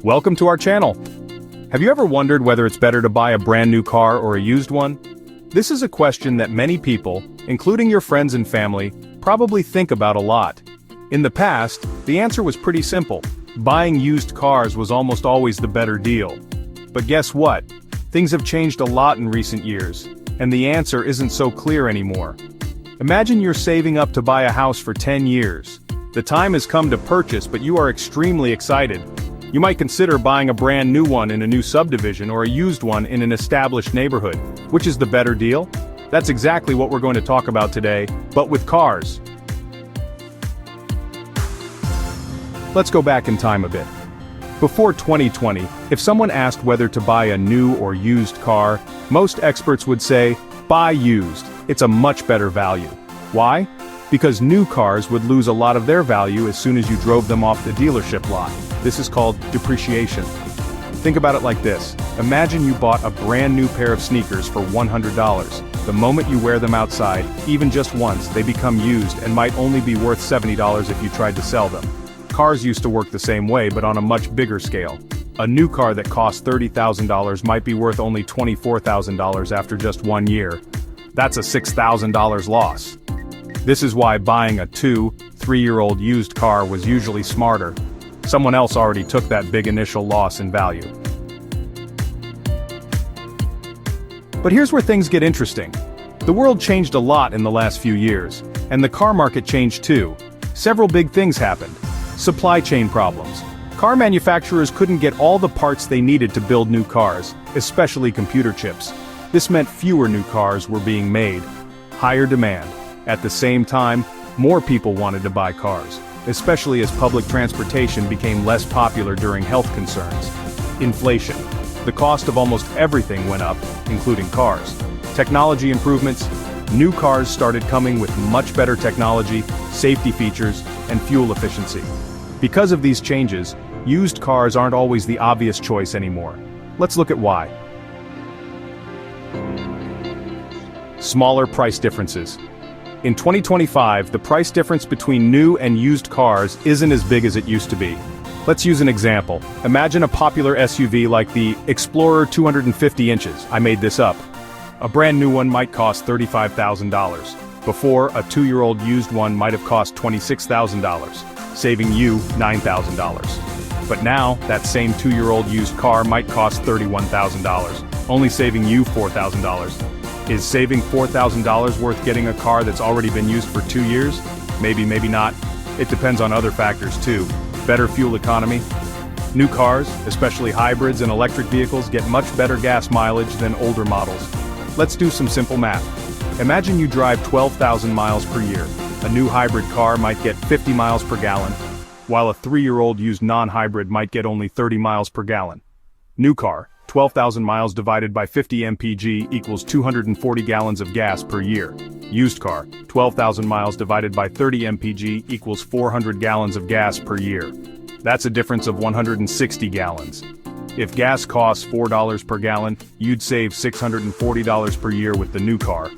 Welcome to our channel. Have you ever wondered whether it's better to buy a brand new car or a used one? This is a question that many people, including your friends and family, probably think about a lot. In the past, the answer was pretty simple. Buying used cars was almost always the better deal. But guess what? Things have changed a lot in recent years, and the answer isn't so clear anymore. Imagine you're saving up to buy a house for 10 years. The time has come to purchase, but you are extremely excited. You might consider buying a brand new one in a new subdivision or a used one in an established neighborhood. Which is the better deal? That's exactly what we're going to talk about today, but with cars. Let's go back in time a bit. Before 2020, if someone asked whether to buy a new or used car, most experts would say, buy used, it's a much better value. Why? Because new cars would lose a lot of their value as soon as you drove them off the dealership lot. This is called depreciation. Think about it like this. Imagine you bought a brand new pair of sneakers for $100. The moment you wear them outside, even just once, they become used and might only be worth $70 if you tried to sell them. Cars used to work the same way, but on a much bigger scale. A new car that costs $30,000 might be worth only $24,000 after just 1 year. That's a $6,000 loss. This is why buying a 2-3-year-old used car was usually smarter. Someone else already took that big initial loss in value. But here's where things get interesting. The world changed a lot in the last few years, and the car market changed too. Several big things happened. Supply chain problems. Car manufacturers couldn't get all the parts they needed to build new cars, especially computer chips. This meant fewer new cars were being made. Higher demand. At the same time, more people wanted to buy cars, especially as public transportation became less popular during health concerns. Inflation. The cost of almost everything went up, including cars. Technology improvements. New cars started coming with much better technology, safety features, and fuel efficiency. Because of these changes, used cars aren't always the obvious choice anymore. Let's look at why. Smaller price differences. In 2025, the price difference between new and used cars isn't as big as it used to be. Let's use an example. Imagine a popular SUV like the Explorer 250 inches. I made this up. A brand new one might cost $35,000. Before, a 2-year-old used one might have cost $26,000, saving you $9,000. But now, that same 2-year-old used car might cost $31,000, only saving you $4,000. Is saving $4,000 worth getting a car that's already been used for 2 years? Maybe, maybe not. It depends on other factors too. Better fuel economy. New cars, especially hybrids and electric vehicles, get much better gas mileage than older models. Let's do some simple math. Imagine you drive 12,000 miles per year. A new hybrid car might get 50 miles per gallon, while a 3-year-old used non-hybrid might get only 30 miles per gallon. New car. 12,000 miles divided by 50 mpg equals 240 gallons of gas per year. Used car, 12,000 miles divided by 30 mpg equals 400 gallons of gas per year. That's a difference of 160 gallons. If gas costs $4 per gallon, you'd save $640 per year with the new car.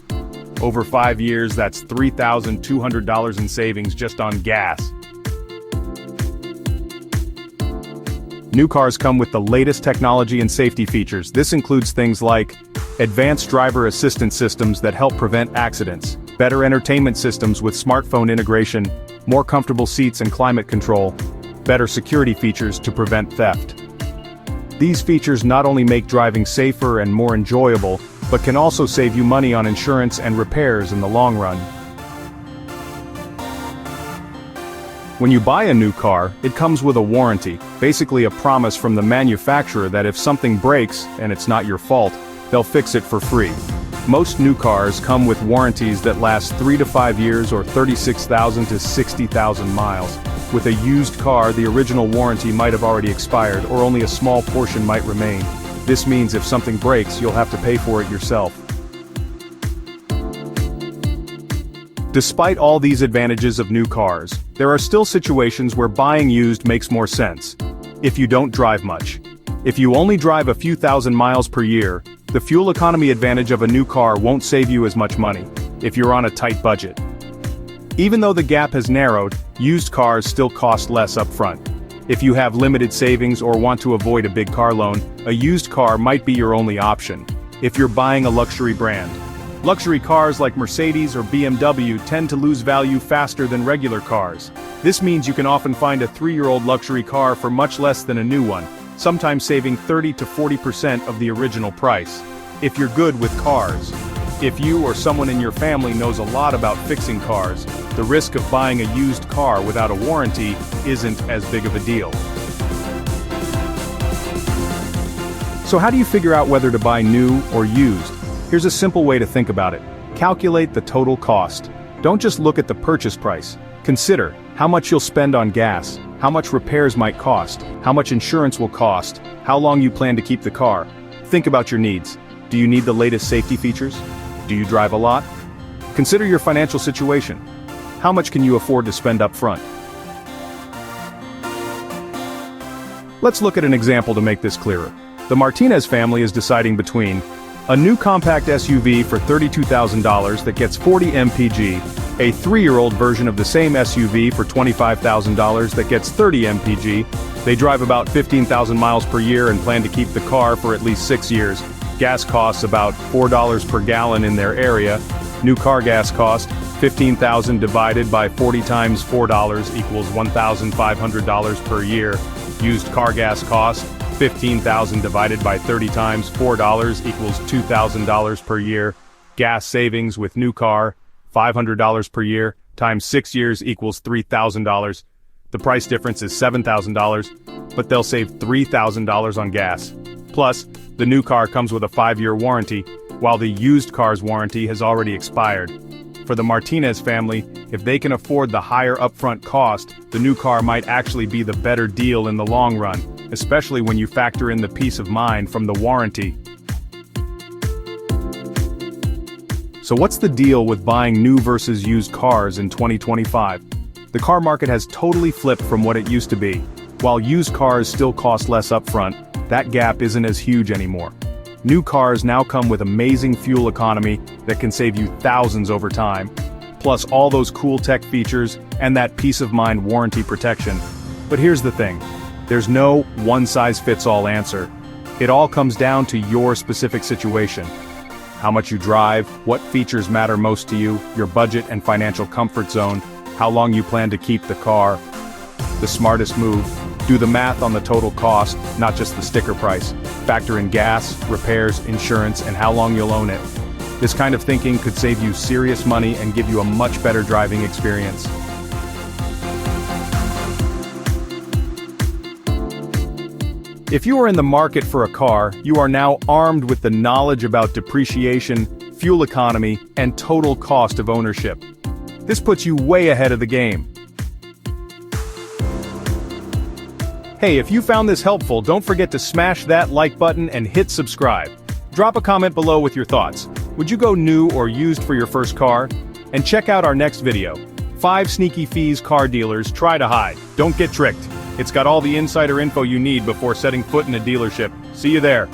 Over 5 years, that's $3,200 in savings just on gas. New cars come with the latest technology and safety features. This includes things like advanced driver assistance systems that help prevent accidents, better entertainment systems with smartphone integration, more comfortable seats and climate control, better security features to prevent theft. These features not only make driving safer and more enjoyable, but can also save you money on insurance and repairs in the long run. When you buy a new car, it comes with a warranty, basically a promise from the manufacturer that if something breaks, and it's not your fault, they'll fix it for free. Most new cars come with warranties that last 3 to 5 years or 36,000 to 60,000 miles. With a used car, the original warranty might have already expired, or only a small portion might remain. This means if something breaks, you'll have to pay for it yourself. Despite all these advantages of new cars, there are still situations where buying used makes more sense. If you don't drive much. If you only drive a few thousand miles per year, the fuel economy advantage of a new car won't save you as much money, if you're on a tight budget. Even though the gap has narrowed, used cars still cost less up front. If you have limited savings or want to avoid a big car loan, a used car might be your only option. If you're buying a luxury brand. Luxury cars like Mercedes or BMW tend to lose value faster than regular cars. This means you can often find a 3-year-old luxury car for much less than a new one, sometimes saving 30 to 40% of the original price. If you're good with cars. If you or someone in your family knows a lot about fixing cars, the risk of buying a used car without a warranty isn't as big of a deal. So how do you figure out whether to buy new or used? Here's a simple way to think about it. Calculate the total cost. Don't just look at the purchase price. Consider how much you'll spend on gas, how much repairs might cost, how much insurance will cost, how long you plan to keep the car. Think about your needs. Do you need the latest safety features? Do you drive a lot? Consider your financial situation. How much can you afford to spend up front? Let's look at an example to make this clearer. The Martinez family is deciding between a new compact SUV for $32,000 that gets 40 mpg, a 3-year-old version of the same SUV for $25,000 that gets 30 mpg. They drive about 15,000 miles per year and plan to keep the car for at least 6 years. Gas costs about $4 per gallon in their area. New car gas cost, $15,000 divided by 40 times $4 equals $1,500 per year. Used car gas cost, $15,000 divided by 30 times $4 equals $2,000 per year. Gas savings with new car, $500 per year, times 6 years equals $3,000. The price difference is $7,000, but they'll save $3,000 on gas. Plus, the new car comes with a 5-year warranty, while the used car's warranty has already expired. For the Martinez family, if they can afford the higher upfront cost, the new car might actually be the better deal in the long run, especially when you factor in the peace of mind from the warranty. So what's the deal with buying new versus used cars in 2025? The car market has totally flipped from what it used to be. While used cars still cost less upfront, that gap isn't as huge anymore. New cars now come with amazing fuel economy that can save you thousands over time, plus all those cool tech features and that peace of mind warranty protection. But here's the thing. There's no one-size-fits-all answer. It all comes down to your specific situation. How much you drive, what features matter most to you, your budget and financial comfort zone, how long you plan to keep the car. The smartest move. Do the math on the total cost, not just the sticker price. Factor in gas, repairs, insurance, and how long you'll own it. This kind of thinking could save you serious money and give you a much better driving experience. If you are in the market for a car, you are now armed with the knowledge about depreciation, fuel economy, and total cost of ownership. This puts you way ahead of the game. Hey, if you found this helpful, don't forget to smash that like button and hit subscribe. Drop a comment below with your thoughts. Would you go new or used for your first car? And check out our next video. 5 sneaky fees car dealers try to hide. Don't get tricked. It's got all the insider info you need before setting foot in a dealership. See you there.